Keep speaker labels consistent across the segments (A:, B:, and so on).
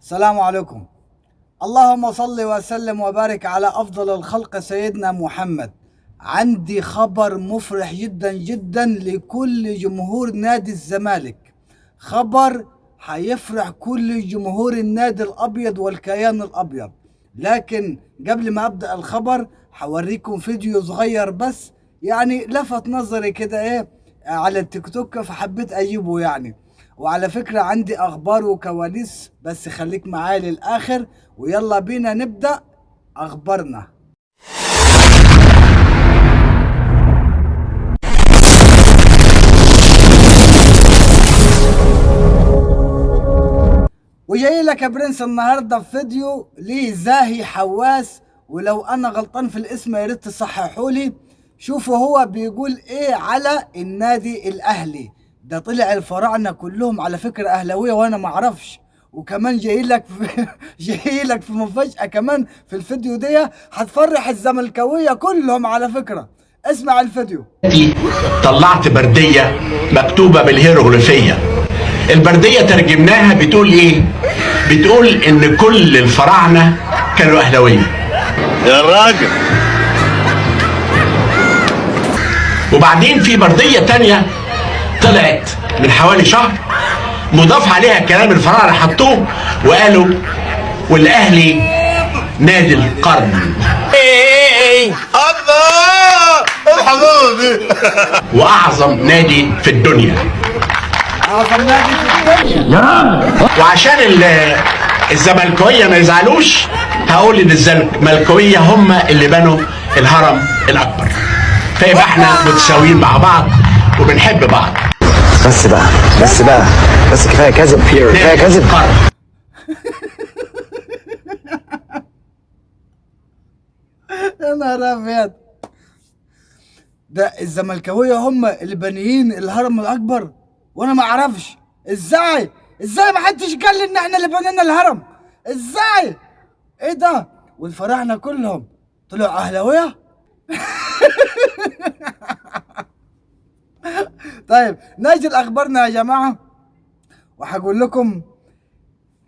A: السلام عليكم. اللهم صل وسلم وبارك على أفضل الخلق سيدنا محمد. عندي خبر مفرح جدا جدا لكل جمهور نادي الزمالك. خبر هيفرح كل جمهور النادي الأبيض والكيان الأبيض. لكن قبل ما أبدأ الخبر هوريكم فيديو صغير بس، يعني لفت نظري كده على التيك توك، فحبيت أجيبه يعني. وعلى فكرة عندي أخبار وكواليس، بس خليك معايا للآخر ويلا بينا نبدأ أخبارنا. وجاي لك يا برنس النهارده في فيديو ليه زاهي حواس، ولو انا غلطان في الاسم يا ريت تصححوا لي. شوفوا هو بيقول ايه على النادي الاهلي. ده طلع الفراعنه كلهم على فكره اهلاويه وانا ما اعرفش. وكمان جاي لك في جاي لك في مفاجاه كمان في الفيديو دي هتفرح الزملكاويه كلهم على فكره. اسمع الفيديو.
B: طلعت بردية مكتوبة بالهيروغليفية. البردية ترجمناها بتقول ايه؟ بتقول ان كل الفراعنة كانوا اهلاوية.
C: يا راجل.
B: وبعدين في بردية تانية طلعت من حوالي شهر مضاف عليها كلام الفراعنة، حطوه وقالوا والاهلي نادي القرن.
C: الله الحضاره دي.
B: واعظم نادي في الدنيا.
A: أعظم نادي في الدنيا.
B: وعشان الزملكاويه ما يزعلوش هقول ان الزملكاويه هم اللي بنوا الهرم الاكبر، فيبقى احنا متساويين مع بعض وبنحب بعض.
D: بس بقى بس كفايه كذب، كفايه كذب.
A: يا نهار ابيض، ده الزملكاويه هم اللي بانيين الهرم الاكبر وانا ما اعرفش. ازاي ما حدش قال لي ان احنا اللي بنينا الهرم؟ ازاي؟ ايه ده؟ والفراعنه كلهم طلعوا اهلاويه. طيب نجي لاخبارنا يا جماعه، وهقول لكم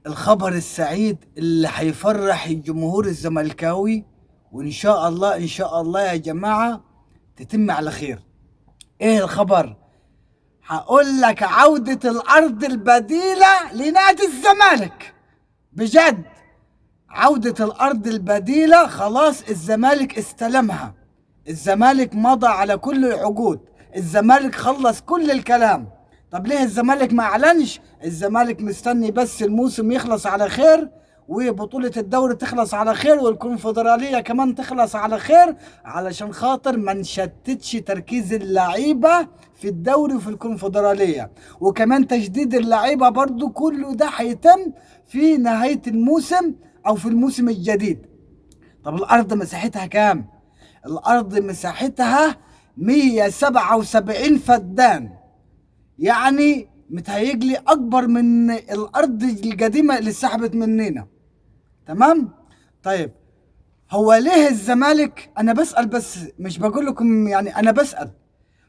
A: الخبر السعيد اللي هيفرح الجمهور الزملكاوي، وان شاء الله ان شاء الله يا جماعه تتم على خير. ايه الخبر؟ هقول لك عودة الارض البديلة لنادي الزمالك. بجد عودة الارض البديلة خلاص الزمالك استلمها. الزمالك مضى على كل العقود، الزمالك خلص كل الكلام. طب ليه الزمالك ما اعلنش؟ الزمالك مستني بس الموسم يخلص على خير، وبطولة الدوري تخلص على خير، والكونفدرالية كمان تخلص على خير، علشان خاطر ما نشتتش تركيز اللعيبة في الدوري وفي الكونفدرالية. وكمان تجديد اللعيبة برضو كله ده هيتم في نهاية الموسم او في الموسم الجديد. طب الارض مساحتها كام؟ الارض مساحتها 177 فدان، يعني متهيجلي اكبر من الارض القديمه اللي سحبت مننا. تمام؟ طيب هو ليه الزمالك، انا بسأل بس مش بقول لكم، يعني انا بسأل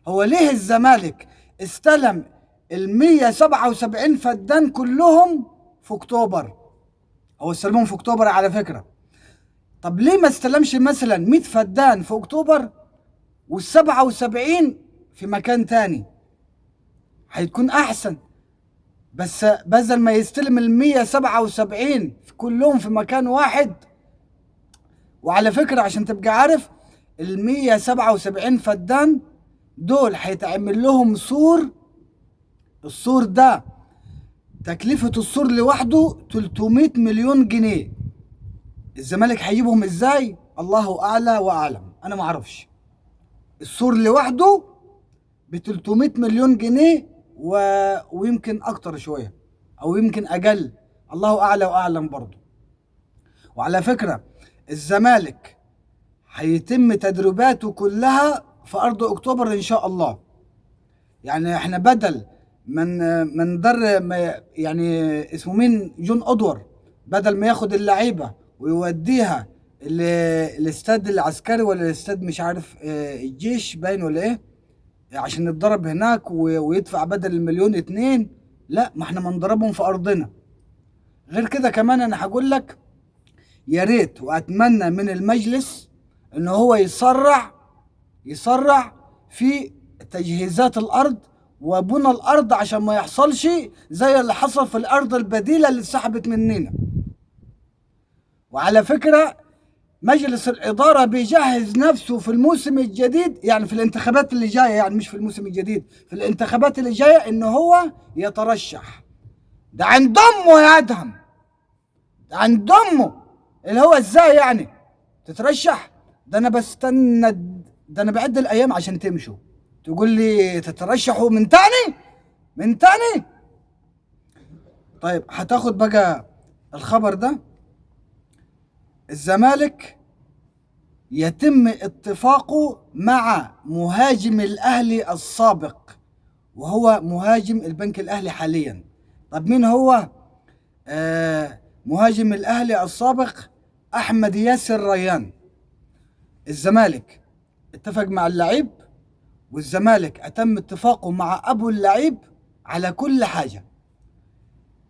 A: هو ليه الزمالك استلم ال 177 فدان كلهم في اكتوبر؟ هو استلمهم في اكتوبر على فكره. طب ليه ما استلمش مثلا 100 فدان في اكتوبر وال77 في مكان تاني؟ هيكون احسن. بس بدل ما يستلم ال 177 كلهم في مكان واحد. وعلى فكرة عشان تبقى عارف، ال 177 فدان دول هيتعمل لهم سور. السور ده تكلفة السور لوحده 300 مليون جنيه. الزمالك هيجيبهم ازاي؟ الله اعلى واعلم، انا ما اعرفش. السور لوحده ب 300 مليون جنيه ويمكن اكتر شويه او يمكن اقل، الله اعلى واعلم برضه. وعلى فكره الزمالك هيتم تدريباته كلها في ارض اكتوبر ان شاء الله. يعني احنا بدل من يعني اسمه مين، جون ادوار، بدل ما ياخد اللعيبه ويوديها الاستاد العسكري ولا الاستاد مش عارف الجيش باين ولا ايه، عشان نتدرب هناك ويدفع بدل المليون 2، لا ما احنا ما نضربهم في ارضنا. غير كده كمان انا هقول لك، يا ريت واتمنى من المجلس ان هو يسرع في تجهيزات الارض وبنى الارض، عشان ما يحصلش زي اللي حصل في الارض البديله اللي اتسحبت مننا. وعلى فكره مجلس الاداره بيجهز نفسه في الموسم الجديد، يعني في الانتخابات اللي جايه، يعني مش في الموسم الجديد، في الانتخابات اللي جايه، ان هو يترشح. ده عند امه يا ادهم، ده عند امه. اللي هو ازاي يعني تترشح؟ ده انا بستنى، ده انا بعد الايام عشان تمشوا، تقول لي تترشحوا من تاني، من تاني؟ طيب هتاخد بقى الخبر ده. الزمالك يتم اتفاقه مع مهاجم الاهلي السابق، وهو مهاجم البنك الاهلي حاليا. طب مين هو؟ مهاجم الاهلي السابق احمد ياسر ريان. الزمالك اتفق مع اللعيب، والزمالك اتم اتفاقه مع ابو اللعيب على كل حاجه،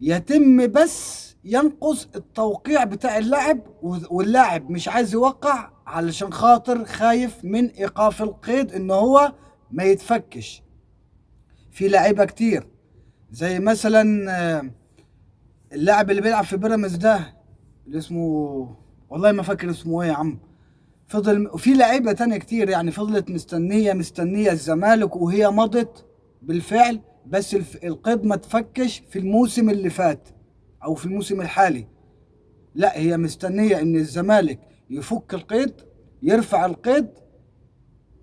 A: يتم بس ينقص التوقيع بتاع اللاعب، واللاعب مش عايز يوقع علشان خاطر خايف من ايقاف القيد، ان هو ما يتفكش. في لعيبه كتير زي مثلا اللاعب اللي بيلعب في بيراميدز ده اللي اسمه، والله ما فاكر اسمه ايه يا عم، فضل. وفي لعيبه تانية كتير يعني فضلت مستنيه الزمالك، وهي مضت بالفعل، بس القيد ما تفكش في الموسم اللي فات او في الموسم الحالي. لا، هي مستنيه ان الزمالك يفك القيد، يرفع القيد،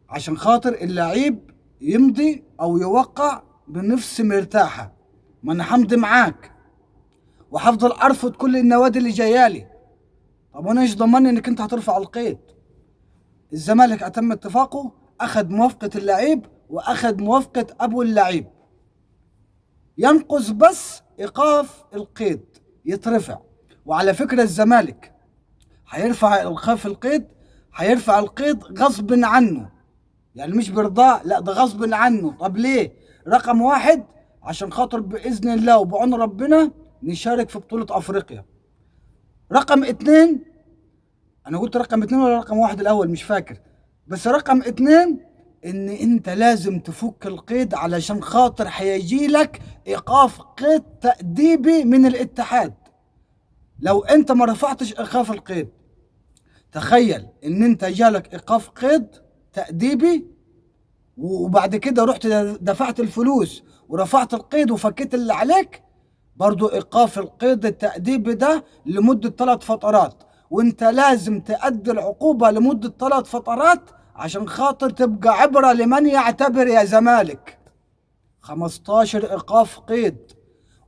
A: عشان خاطر اللعيب يمضي او يوقع بنفس مرتاحه. ما انا همضي معاك وهفضل ارفض كل النوادي اللي جايالي، طب وانا ايش ضمني انك انت هترفع القيد؟ الزمالك اتم اتفاقه، اخذ موافقه اللعيب واخذ موافقه ابو اللعيب، ينقص بس ايقاف القيد يترفع. وعلى فكره الزمالك هيرفع ايقاف القيد، هيرفع القيد غصب عنه، يعني مش برضاه، لا ده غصب عنه. طب ليه؟ رقم واحد، عشان خاطر باذن الله وبعون ربنا نشارك في بطوله افريقيا. رقم اتنين، انا قلت رقم اتنين ولا رقم واحد الاول مش فاكر، بس رقم اتنين ان انت لازم تفك القيد، علشان خاطر هيجي لك ايقاف قيد تأديبي من الاتحاد لو انت ما رفعتش ايقاف القيد. تخيل ان انت جالك ايقاف قيد تأديبي، وبعد كده رحت دفعت الفلوس ورفعت القيد وفكيت اللي عليك، برضو ايقاف القيد التأديبي ده لمدة 3 فترات، وانت لازم تأدي العقوبة لمدة 3 فترات عشان خاطر تبقى عبرة لمن يعتبر يا زمالك. 15 ايقاف قيد.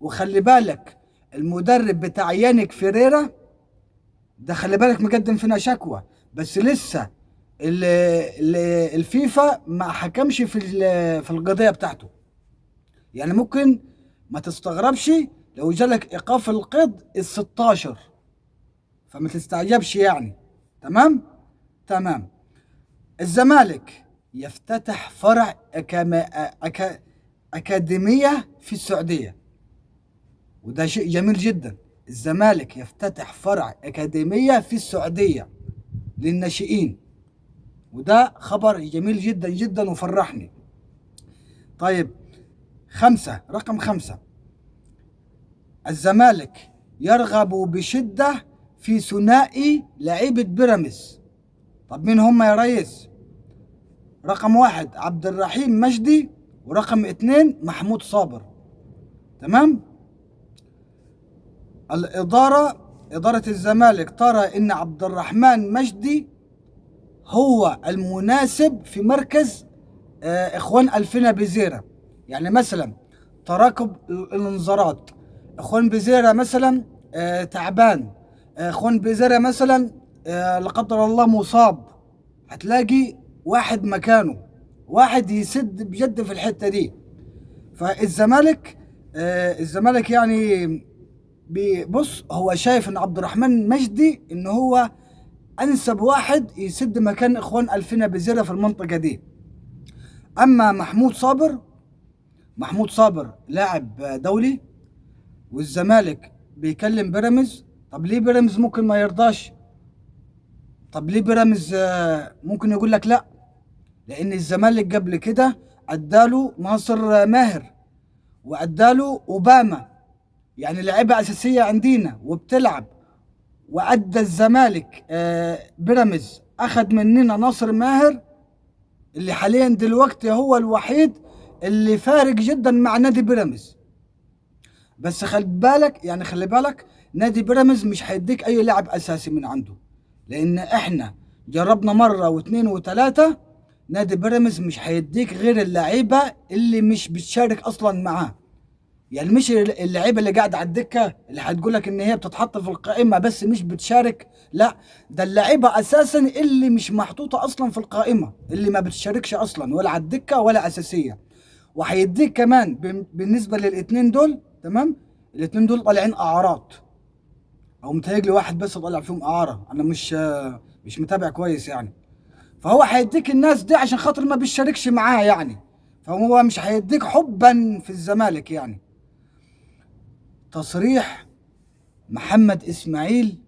A: وخلي بالك المدرب بتاع يانيك فيريرا ده، خلي بالك مقدم فينا شكوى، بس لسه الفيفا ما حكمش في القضية بتاعته. يعني ممكن ما تستغربش لو جالك ايقاف القيد ال16، فما تستعجبش يعني. تمام. الزمالك يفتتح فرع أكاديمية في السعودية، وده شيء جميل جدا. الزمالك يفتتح فرع أكاديمية في السعودية للناشئين، وده خبر جميل جدا جدا وفرحني. طيب رقم 5، الزمالك يرغب بشدة في ثنائي لعيبة بيراميدز. طب مين هم يا ريس؟ رقم 1 عبد الرحيم مجدي، ورقم 2 محمود صابر. تمام. إدارة الزمالك ترى إن عبد الرحمن مجدي هو المناسب في مركز إخوان ألفنا بزيرة. يعني مثلا تراكب الانذارات، إخوان بزيرة مثلا تعبان، إخوان بزيرة مثلا لا قدر الله مصاب، هتلاقي واحد مكانه، واحد يسد بجد في الحتة دي. فالزمالك يعني بص، هو شايف ان عبد الرحمن مجدي ان هو انسب واحد يسد مكان اخوان الفنا بزيرة في المنطقة دي. اما محمود صابر لاعب دولي، والزمالك بيكلم بيراميدز. طب ليه بيراميدز ممكن ما يرضاش؟ طب ليه بيراميدز ممكن يقول لك لا؟ لان الزمالك قبل كده اداله ناصر ماهر واداله اوباما، يعني لعيبه اساسيه عندنا وبتلعب. وادى الزمالك بيراميدز اخذ مننا ناصر ماهر اللي حاليا دلوقتي هو الوحيد اللي فارق جدا مع نادي بيراميدز. بس خلي بالك نادي بيراميدز مش هيديك اي لاعب اساسي من عنده، لان احنا جربنا مره واثنين وثلاثه. نادي بيراميدز مش هيديك غير اللعيبه اللي مش بتشارك اصلا معاه، يعني مش اللعيبه اللي قاعده على الدكه اللي هتقول لك ان هي بتتحط في القائمه بس مش بتشارك. لا، ده اللعيبه اساسا اللي مش محطوطه اصلا في القائمه، اللي ما بتشاركش اصلا ولا على الدكه ولا اساسيه. وهيديك كمان بالنسبه للاثنين دول، تمام؟ الاثنين دول طالعين اعارات، او متهيألي واحد بس طالع فيهم اعاره، انا مش متابع كويس يعني. فهو هيديك الناس دي عشان خاطر ما بيشاركش معاه يعني، فهو مش هيديك حبا في الزمالك يعني. تصريح محمد اسماعيل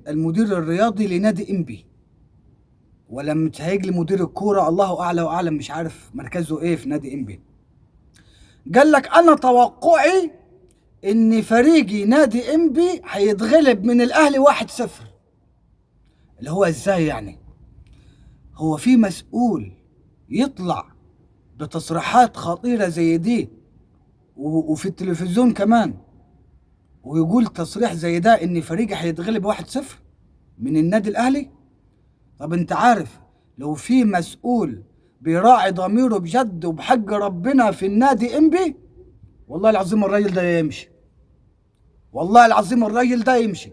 A: المدير الرياضي لنادي انبي، ولا متهيألي مدير الكوره، الله اعلى واعلم، مش عارف مركزه ايه في نادي انبي. قال لك انا توقعي ان فريقي نادي انبي هيتغلب من الاهلي 1-0. اللي هو ازاي يعني؟ هو في مسؤول يطلع بتصريحات خطيرة زي دي وفي التلفزيون كمان ويقول تصريح زي ده ان فريقي هيتغلب 1-0 من النادي الاهلي؟ طب انت عارف لو في مسؤول بيراعي ضميره بجد وبحق ربنا في النادي انبي، والله العظيم الراجل ده يمشي، والله العظيم الراجل ده يمشي،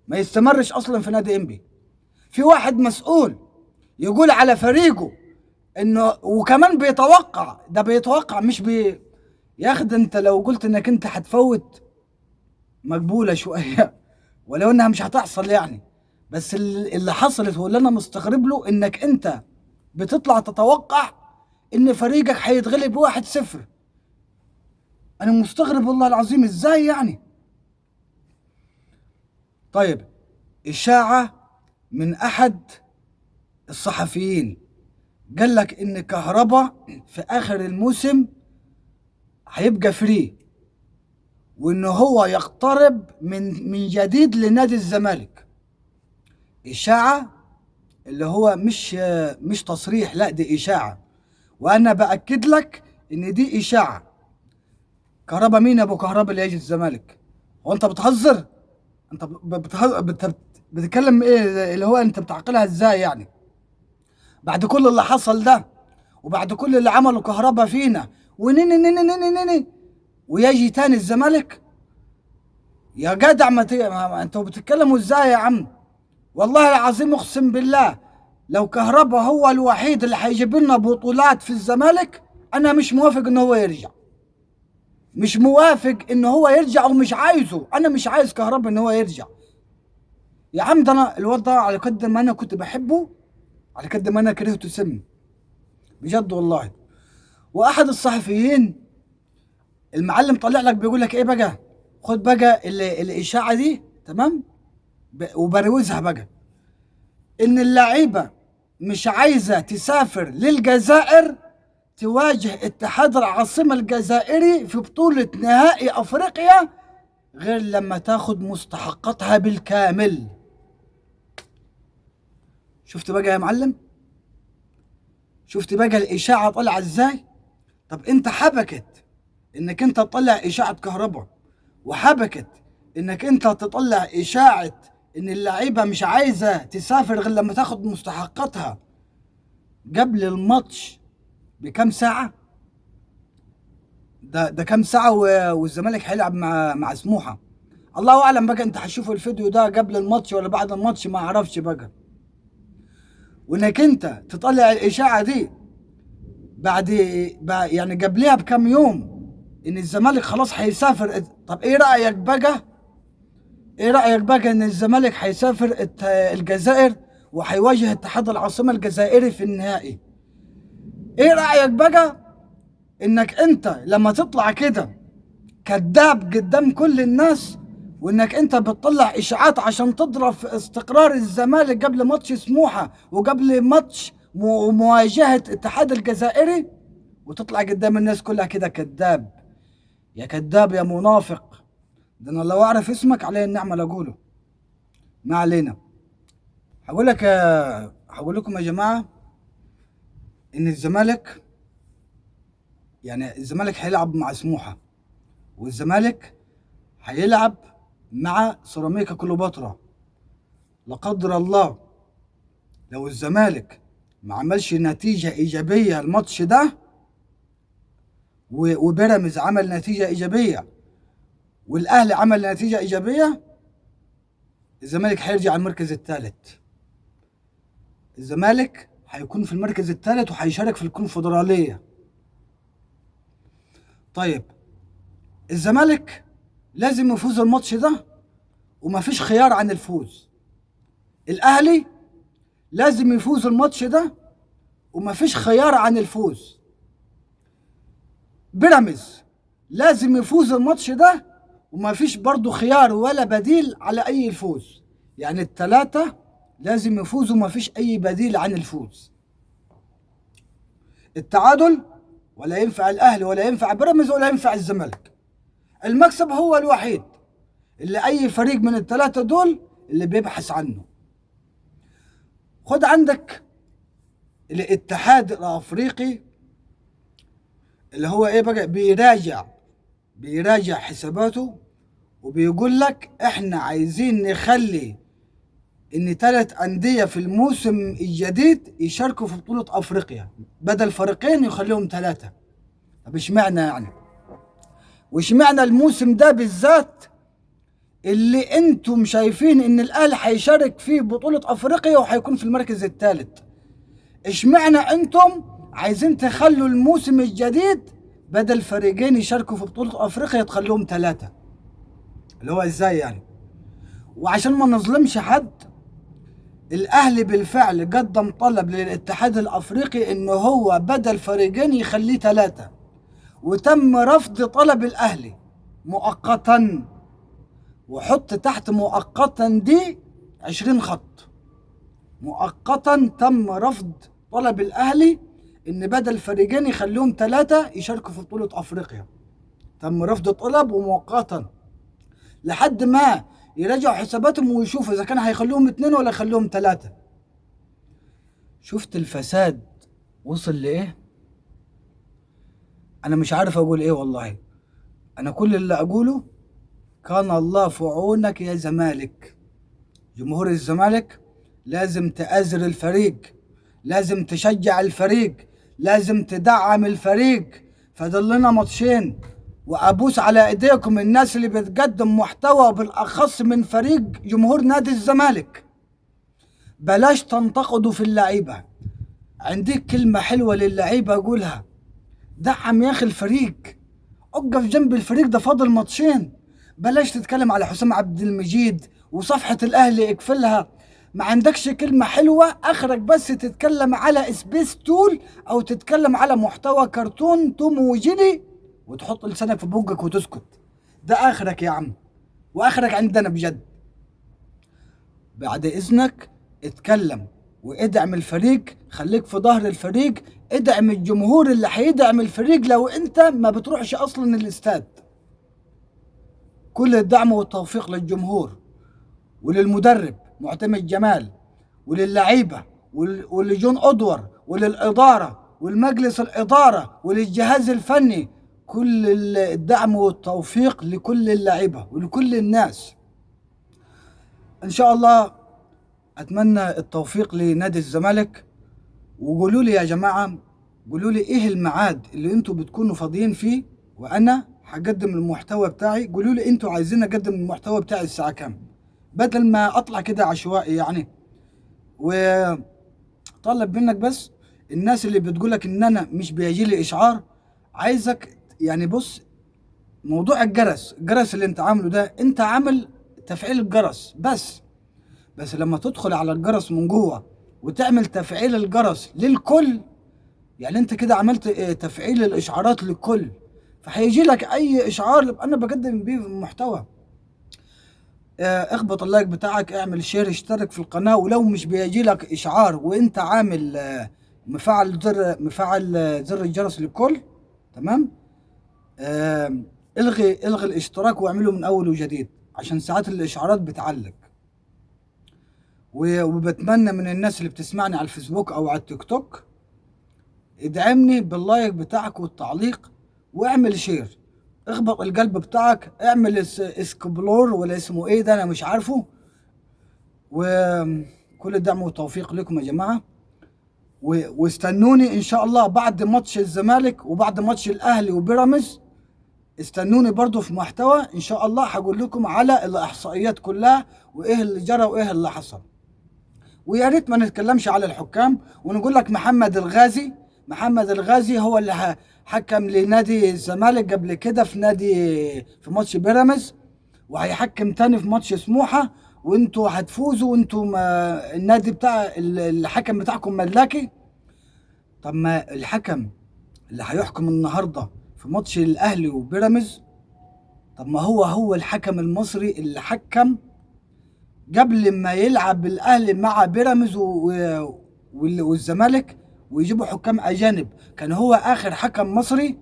A: ما يستمرش اصلا في نادي انبي. في واحد مسؤول يقول على فريقه انه، وكمان بيتوقع مش ياخد. انت لو قلت انك انت هتفوت مقبولة شوية ولو انها مش هتحصل يعني، بس اللي حصلت واللي انا مستغرب له انك انت بتطلع تتوقع ان فريقك هيتغلب 1-0. انا مستغرب والله العظيم ازاي يعني. طيب، اشاعة من احد الصحفيين قال لك ان كهربا في اخر الموسم هيبقى فري، وانه هو يقترب من جديد لنادي الزمالك. اشاعة، اللي هو مش تصريح، لا دي اشاعة، وانا باكد لك ان دي اشاعة. كهربا مين ابو كهربا اللي يجي الزمالك؟ هو انت بتهزر؟ انت بتتكلم ايه؟ اللي هو انت بتعقلها ازاي يعني؟ بعد كل اللي حصل ده وبعد كل اللي عمله كهربا فينا ونيني ويجي تاني الزمالك؟ يا جدع ما انتوا بتتكلموا ازاي يا عم؟ والله العظيم اقسم بالله لو كهربا هو الوحيد اللي هيجيب لنا بطولات في الزمالك انا مش موافق ان هو يرجع، مش موافق ان هو يرجع ومش عايزه. انا مش عايز كهربا ان هو يرجع يا عم. ده انا الواد ده على قد ما انا كنت بحبه على قد ما انا كرهته سم بجد والله. واحد الصحفيين المعلم طلع لك بيقول لك ايه بقى؟ خد بقى الاشاعه دي، تمام؟ وبروزها بقى، ان اللعيبه مش عايزه تسافر للجزائر تواجه اتحاد العاصمه الجزائري في بطوله نهائي افريقيا غير لما تاخد مستحقاتها بالكامل. شفت بقى يا معلم؟ شفت بقى الاشاعه طلع ازاي؟ طب انت حبكت انك انت تطلع اشاعه كهربا، وحبكت انك انت تطلع اشاعه ان اللعيبه مش عايزه تسافر غير لما تاخد مستحقاتها قبل الماتش بكم ساعه. ده كم ساعه والزمالك هيلعب مع سموحه. الله اعلم بقى انت هتشوف الفيديو ده قبل الماتش ولا بعد الماتش، ما اعرفش بقى. وانك انت تطلع الاشاعه دي بعد يعني قبلها بكم يوم ان الزمالك خلاص هيسافر. طب ايه رايك بقى؟ ايه رايك بقى ان الزمالك هيسافر الجزائر وهيواجه اتحاد العاصمه الجزائري في النهائي؟ ايه رايك بقى انك انت لما تطلع كده كذاب قدام كل الناس، وانك انت بتطلع اشاعات عشان تضرب في استقرار الزمالك قبل ماتش سموحه وقبل ماتش مواجهه اتحاد الجزائري، وتطلع قدام الناس كلها كده كذاب. يا كذاب يا منافق، ده انا لو اعرف اسمك علي النعمه لاقوله. ما علينا. هقول لكم يا جماعه ان الزمالك، يعني الزمالك هيلعب مع سموحه، والزمالك هيلعب مع سيراميكا كليوباترا. لا قدر الله لو الزمالك ما عملش نتيجة إيجابية الماتش ده، وبيراميدز عمل نتيجة إيجابية، والأهلي عمل نتيجة إيجابية، الزمالك هيرجع المركز الثالث. الزمالك هيكون في المركز الثالث وهيشارك في الكونفدرالية. طيب الزمالك لازم يفوز الماتش ده ومفيش خيار عن الفوز. الأهلي لازم يفوز الماتش ده ومفيش خيار عن الفوز. بيراميدز لازم يفوز الماتش ده ومفيش برضو خيار ولا بديل على أي الفوز. يعني الثلاثة لازم يفوزوا ومفيش أي بديل عن الفوز. التعادل ولا ينفع الأهلي ولا ينفع بيراميدز ولا ينفع الزمالك. المكسب هو الوحيد اللي أي فريق من الثلاثة دول اللي بيبحث عنه. خد عندك الاتحاد الافريقي اللي هو ايه بقى، بيراجع حساباته، وبيقول لك احنا عايزين نخلي ان 3 أندية في الموسم الجديد يشاركوا في بطولة افريقيا، بدل فريقين يخليهم 3. طب اشمعنى يعني؟ واشمعنى الموسم ده بالذات اللي انتم شايفين ان الاهلي هيشارك في بطولة افريقيا وهيكون في المركز الثالث؟ اشمعنى انتم عايزين تخلوا الموسم الجديد بدل فريقين يشاركوا في بطولة افريقيا تخلوهم 3؟ اللي هو ازاي يعني؟ وعشان ما نظلمش حد، الاهلي بالفعل قدم طلب للاتحاد الافريقي انه هو بدل فريقين يخليه 3، وتم رفض طلب الاهلي مؤقتا. وحط تحت مؤقتا دي 20 خط. مؤقتا تم رفض طلب الاهلي ان بدل فريقين يخلوهم 3 يشاركوا في بطولة افريقيا. تم رفض الطلب ومؤقتا لحد ما يراجعوا حساباتهم ويشوفوا اذا كان هيخلوهم 2 ولا يخلوهم 3. شفت الفساد وصل لايه؟ انا مش عارف اقول ايه والله. انا كل اللي اقوله كان الله في عونك يا زمالك. جمهور الزمالك لازم تآزر الفريق، لازم تشجع الفريق، لازم تدعم الفريق. فاضل لنا ماتشين، وابوس على ايديكم الناس اللي بتقدم محتوى بالاخص من فريق جمهور نادي الزمالك، بلاش تنتقدوا في اللعيبه. عندك كلمه حلوه للعيبه اقولها، دعم يا اخي الفريق، اقف جنب الفريق ده، فاضل ماتشين. بلاش تتكلم على حسام عبد المجيد وصفحة الأهلي اقفلها. ما عندكش كلمة حلوة آخرك بس تتكلم على سبيس تول أو تتكلم على محتوى كرتون توم وجيلي وتحط لسانك في بوقك وتسكت. ده آخرك يا عم، وآخرك عندنا بجد. بعد إذنك اتكلم وادعم الفريق، خليك في ظهر الفريق، ادعم الجمهور اللي هيدعم الفريق لو انت ما بتروحش اصلا الاستاد. كل الدعم والتوفيق للجمهور وللمدرب معتمد جمال وللعيبة ولجون أدور وللإدارة والمجلس الإدارة وللجهاز الفني. كل الدعم والتوفيق لكل اللعيبة ولكل الناس. إن شاء الله أتمنى التوفيق لنادي الزمالك. وقولوا لي يا جماعة، قولوا لي إيه الميعاد اللي أنتوا بتكونوا فاضيين فيه وأنا هقدم المحتوى بتاعي. قولوا لي أنتوا عايزين أقدم المحتوى بتاعي الساعة كام، بدل ما أطلع كده عشوائي يعني. وطلب منك بس الناس اللي بتقولك إن أنا مش بيجيلي إشعار، عايزك يعني بص، موضوع الجرس اللي أنت عامله ده، أنت عامل تفعيل الجرس بس لما تدخل على الجرس من جوه وتعمل تفعيل الجرس للكل، يعني انت كده عملت تفعيل الاشعارات للكل. فهيجي لك اي اشعار انا بقدم بيه محتوى. اخبط اللايك بتاعك، اعمل شير، اشترك في القناة، ولو مش بيجي لك اشعار وانت عامل مفعل زر الجرس للكل، تمام. الغي الاشتراك واعمله من اول وجديد، عشان ساعات الاشعارات بتعلق. وبتمنى من الناس اللي بتسمعني على الفيسبوك او على التيك توك، ادعمني باللايك بتاعك والتعليق، واعمل شير. اخبط القلب بتاعك، اعمل اسكبلور ولا اسمه ايه ده، انا مش عارفه. وكل الدعم والتوفيق لكم يا جماعة. واستنوني ان شاء الله بعد ماتش الزمالك وبعد ماتش الاهلي وبيراميدز، استنوني برضو في محتوى ان شاء الله هقول لكم على الاحصائيات كلها، وايه اللي جرى وايه اللي حصل. ويا ريت ما نتكلمش على الحكام، ونقول لك محمد الغازي هو اللي حكم لنادي الزمالك قبل كده في ماتش بيراميدز، وهيحكم تاني في ماتش سموحة، وانتوا هتفوزوا، وانتوا النادي بتاع الحكم بتاعكم ملاكي. طب ما الحكم اللي هيحكم النهارده في ماتش الاهلي وبيراميدز، طب ما هو الحكم المصري اللي حكم قبل ما يلعب الاهلي مع بيراميدز والزمالك ويجيبوا حكام اجانب. كان هو اخر حكم مصري،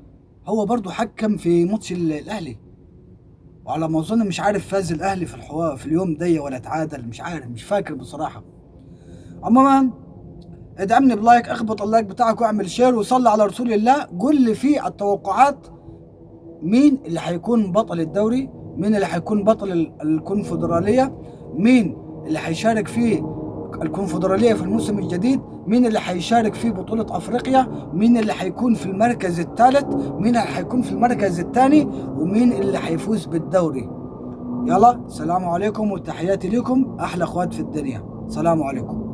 A: هو برضو حكم في ماتش الاهلي، وعلى ما اظن مش عارف فاز الاهلي في اليوم ده ولا تعادل، مش عارف، مش فاكر بصراحه. عموما ادعمني بلايك، اخبط اللايك بتاعك واعمل شير وصلي على رسول الله. قول لي في التوقعات مين اللي هيكون بطل الدوري، مين اللي هيكون بطل الكونفدراليه، مين اللي هيشارك في الكونفدراليه في الموسم الجديد، مين اللي هيشارك في بطوله افريقيا، مين اللي هيكون في المركز الثالث، مين اللي هيكون في المركز الثاني، ومين اللي هيفوز بالدوري. يلا، سلام عليكم وتحياتي لكم، احلى اخوات في الدنيا، سلام عليكم.